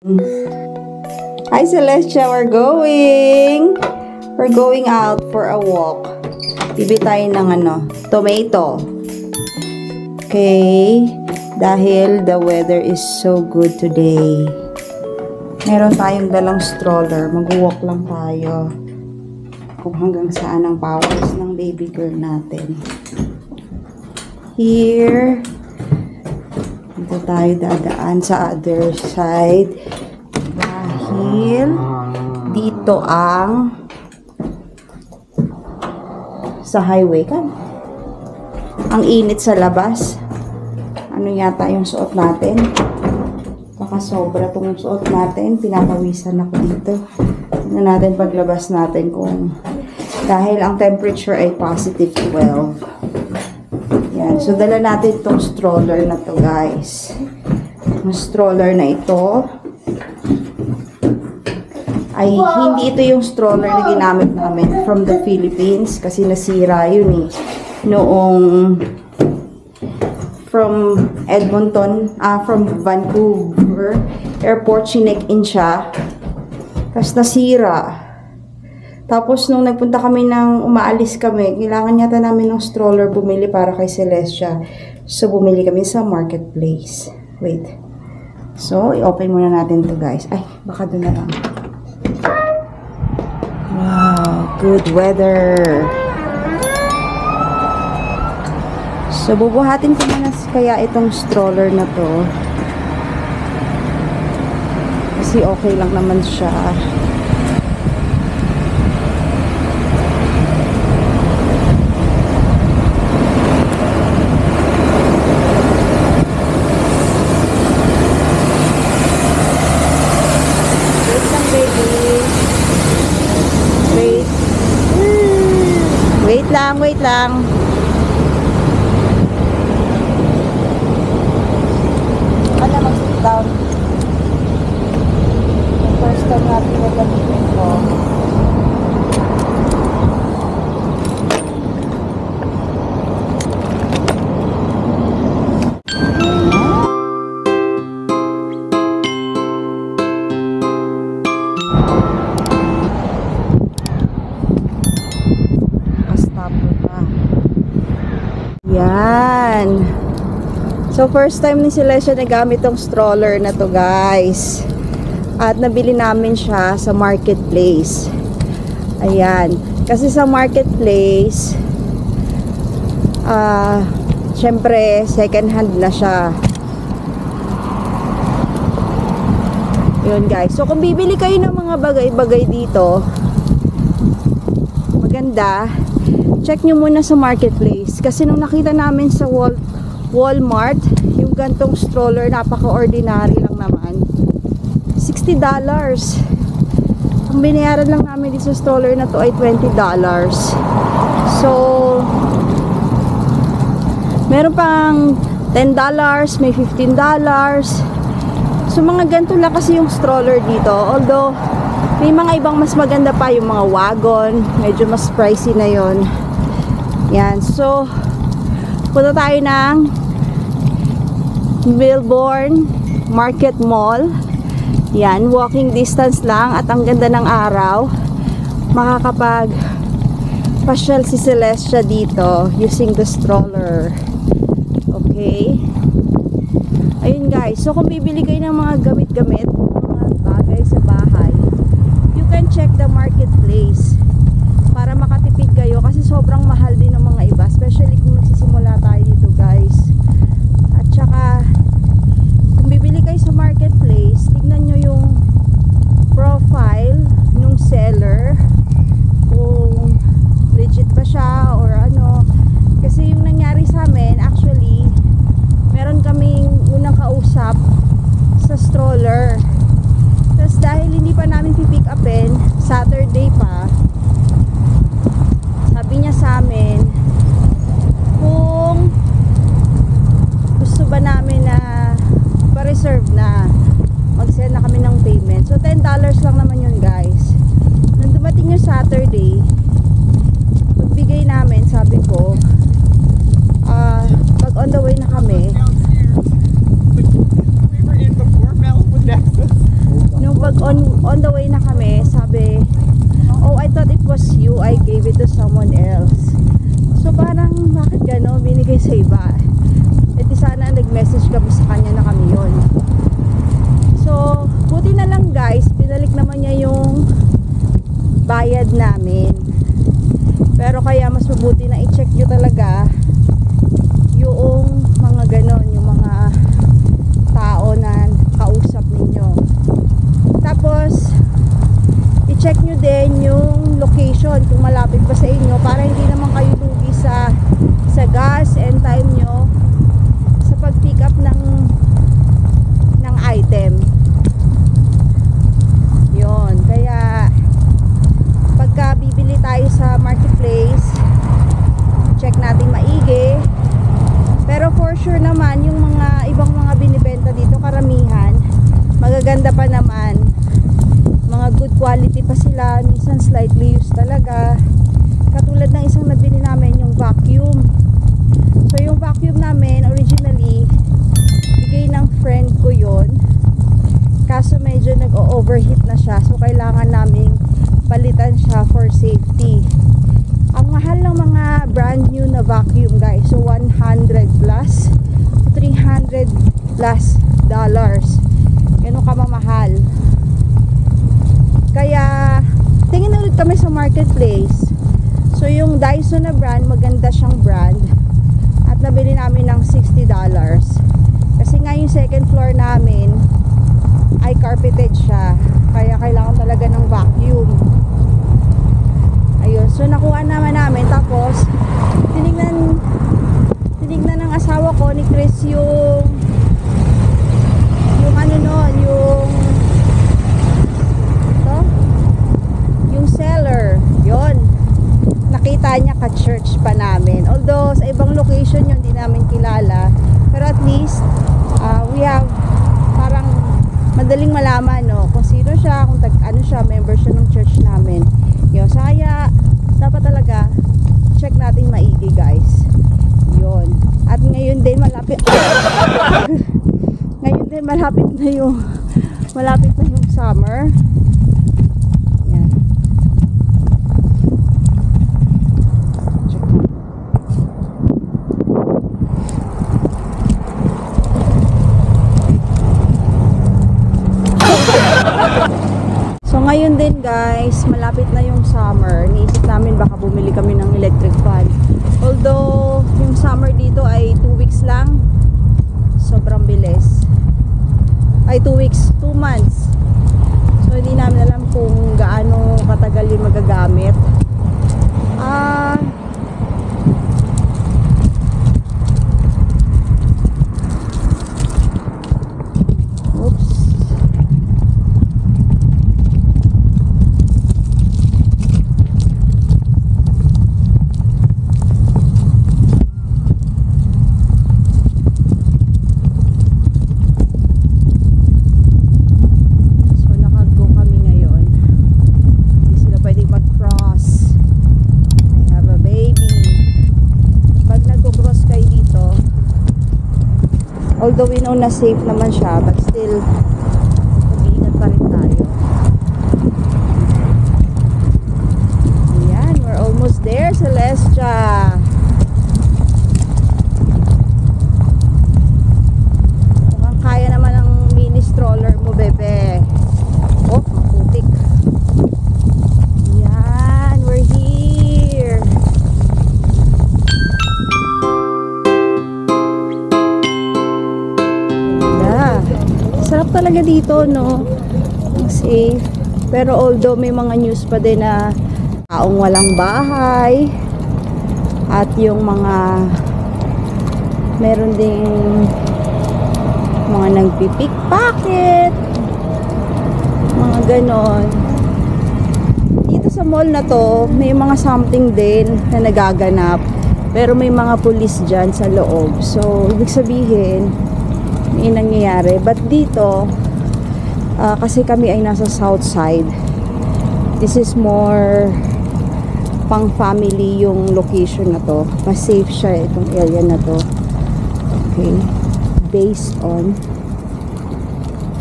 Hi Celestia, we're going out for a walk. Bibi tayo ng tomato. Okay, dahil the weather is so good today. Meron tayong dalang stroller. Mag-walk lang tayo. Kung hanggang saan ang powers ng baby girl natin. Here, dito tayo dadaan sa other side. Dahil dito ang sa highway kan. Ang init sa labas. Ano yata yung suot natin? Baka sobra itong suot natin. Pinapawisan ako dito. Tingnan natin paglabas natin kung dahil ang temperature ay positive 12. Yan. So, dala natin itong stroller na to guys. Yung stroller na ito ay hindi ito yung stroller na ginamit namin from the Philippines kasi nasira yun noong from Edmonton, from Vancouver airport, chinek-in siya tapos nasira. Tapos nung nagpunta kami umaalis kami, kailangan yata namin ng stroller bumili para kay Celestia. So bumili kami sa marketplace. Wait. So i-open muna natin to guys. Ay, baka doon na lang. Wow, good weather. So, bubuhatin ko muna kaya itong stroller na to. Kasi okay lang naman siya. Wait lang. Ano, mag-sit down. The first time natin na gamitin ko. Yan. So, first time ni Celestia na gamit tong stroller na to, guys. At nabili namin siya sa marketplace. Ayan. Kasi sa marketplace, syempre, second hand na siya. Yun, guys. So, kung bibili kayo ng mga bagay-bagay dito, maganda, check nyo muna sa marketplace. Kasi nung nakita namin sa Walmart, yung gantong stroller, napaka-ordinary lang naman. $60. Ang binayaran lang namin dito sa stroller na to ay $20. So, meron pang $10, may $15. So, mga ganito lang kasi yung stroller dito. Although, may mga ibang mas maganda pa, yung mga wagon. Medyo mas pricey na yon. Yan, so punta tayo ng Melbourne Market Mall. Yan, walking distance lang at ang ganda ng araw. Makakapag pasyal si Celestia dito using the stroller. Okay. Ayun guys, so kung bibili kayo ng mga gamit-gamit, mga bagay sa bahay, you can check the marketplace para makatipid kayo kasi sobrang mahal din ng mga iba, especially kung nagsisimula tayo dito guys. At saka kung bibili kayo sa marketplace, tignan nyo yung profile ng seller kung legit ba siya or ano. Kasi yung nangyari sa amin, actually meron kaming unang kausap sa stroller, tapos dahil hindi pa namin pipick upin, Saturday pa, sabi niya sa amin kung gusto ba namin na pa-reserve na, mag-send na kami ng payment. So $10 lang naman yun guys. Nung dumating yung Saturday, pagbigay namin, sabi ko pag on the way na kami, on the way na kami, sabi, oh, I thought it was you, I gave it to someone else. So parang, bakit gano'n? Binigay sa iba. E di sana nag-message kami sa kanya na kami yun. So, buti na lang guys, pinalik naman niya yung bayad namin. Pero kaya mas mabuti na i-check nyo talaga yung mga ganon, yung mga tao na kausap ninyo. Tapos i-check nyo din yung location kung malapit pa sa inyo, para hindi naman kayo lugi sa gas and time nyo sa pag-pick up ng item. Yon, kaya pagka bibili tayo sa marketplace, check natin maigi. Pero for sure naman, yung mga ibang mga binibenta dito, karamihan magaganda pa naman, mga good quality pa sila, minsan slightly used talaga. Katulad ng isang nabili namin, yung vacuum. So yung vacuum namin originally bigay ng friend ko yon, kaso medyo nag-overheat na siya, so kailangan naming palitan siya for safety. Ang mahal ng mga brand new na vacuum guys, so 100 plus 300 plus dollars, ganun ka mamahal. Kaya tingin ulit kami sa marketplace. So yung Dyson na brand, maganda siyang brand, at nabili namin ng $60. Kasi nga yung second floor namin ay carpeted siya, kaya kailangan talaga ng vacuum. Ayun, so nakuha naman namin. Tapos tinignan ng asawa ko ni Chris yung ano nun, yung seller. Yun, nakita niya ka-church pa namin, although sa ibang location yun, di namin kilala. Pero at least we have parang madaling malaman, no, kung sino siya, kung ano siya, member siya ng church namin. Yun, so kaya dapat talaga check natin maigi guys. Yun, at ngayon din malapit malapit na yung summer. Yan. So ngayon din guys, malapit na yung summer. Niisip namin baka bumili kami ng electric fan. Although yung summer dito ay 2 weeks lang. Sobrang bilis. Ay 2 weeks, 2 months. So hindi namin alam kung gaano katagal yung magagamit. Although we know na safe naman siya, but still mag-iingat pa rin tayo. Ayan, we're almost there, Celestia. Mukhang kaya naman ang mini stroller mo, bebe. Oh, maputik. Ayan, we're here. Sarap talaga dito, no? Safe. Pero although may mga news pa din na taong walang bahay, at yung mga meron ding mga nagpipickpocket, mga ganon. Dito sa mall na to, may mga something din na nagaganap, pero may mga pulis dyan sa loob. So ibig sabihin may nangyayari. But dito kasi kami ay nasa south side, this is more pang family yung location na to. Mas safe siya itong area na to. Okay, based on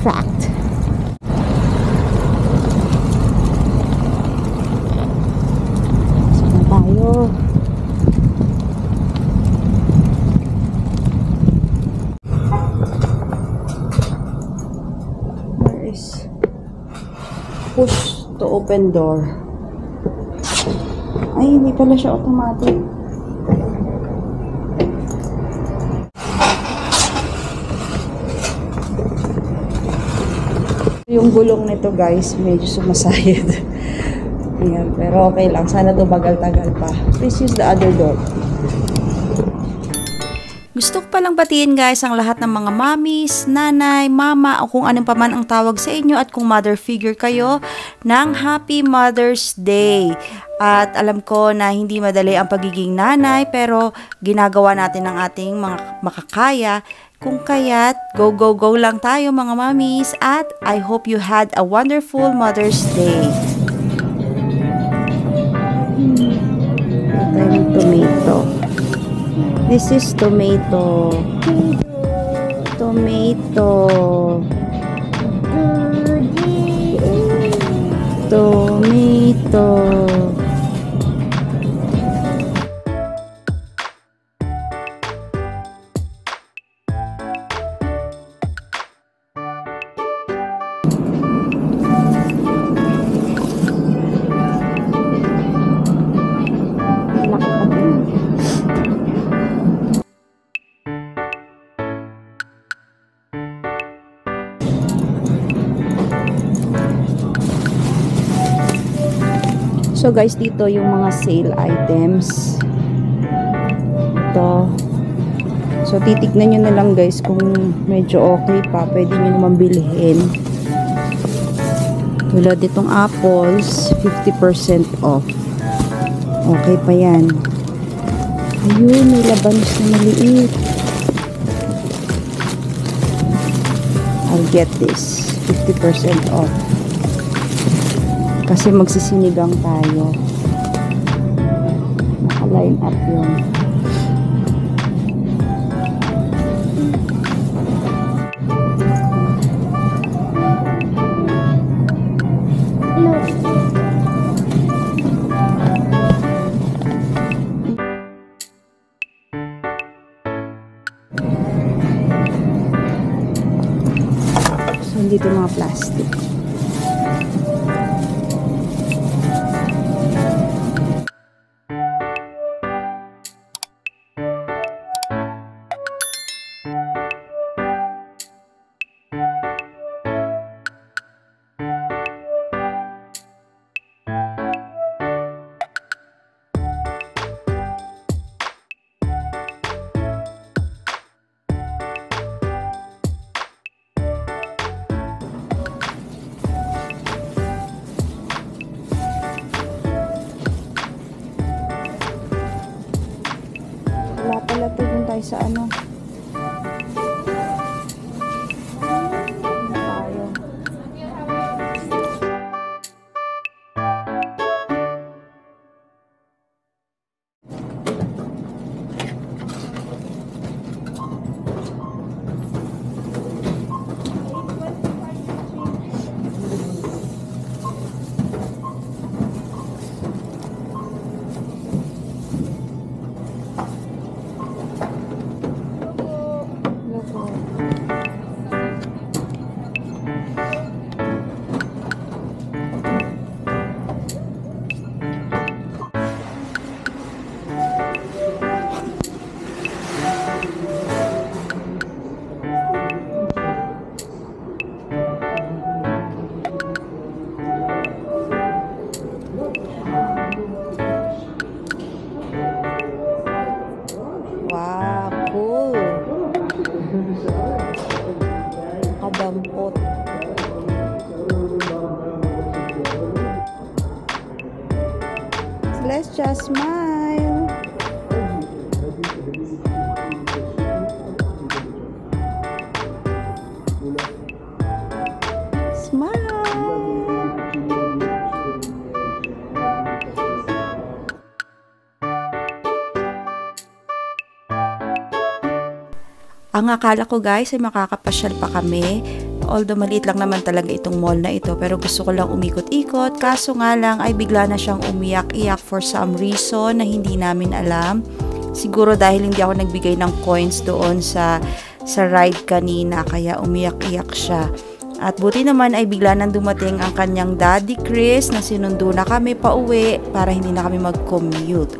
fact. is push to open door. Ay, hindi pala siya automatic. Yung gulong nito guys, medyo sumasayad. Ayan, pero okay lang. Sana tumagal-tagal pa. Please use the other door. Gusto ko palang batiin guys ang lahat ng mga mommies, nanay, mama o kung anong paman ang tawag sa inyo at kung mother figure kayo ng Happy Mother's Day. At alam ko na hindi madali ang pagiging nanay pero ginagawa natin ang ating mga makakaya. Kung kaya't go go go lang tayo mga mommies at I hope you had a wonderful Mother's Day. Ito yung tomato. This is tomato. Tomato. Tomato. So guys, dito yung mga sale items. Ito. So titignan nyo na lang guys kung medyo okay pa. Pwede nyo naman bilhin. Tulad itong apples, 50% off. Okay pa yan. Ayun, may labanos na maliit. I'll get this. 50% off. Kasi magsisinigang tayo. Naka-line up yun. So, dito mga plastic. Wala pala ito dun tayo sa ano. Tayo. Wow, cool. Kadampot. Let's just smile. Smile. Ang akala ko guys ay makakapasyal pa kami. Although maliit lang naman talaga itong mall na ito, pero gusto ko lang umikot-ikot. Kaso nga lang ay bigla na siyang umiyak-iyak for some reason na hindi namin alam. Siguro dahil hindi ako nagbigay ng coins doon sa ride kanina, kaya umiyak-iyak siya. At buti naman ay bigla nang dumating ang kanyang daddy Chris na sinundo na kami pauwi para hindi na kami mag-commute.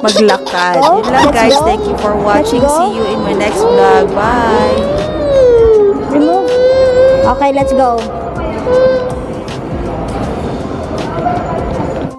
Maglakad. Yun lang guys. Thank you for watching. See you in my next vlog. Bye! Remove. Okay, let's go.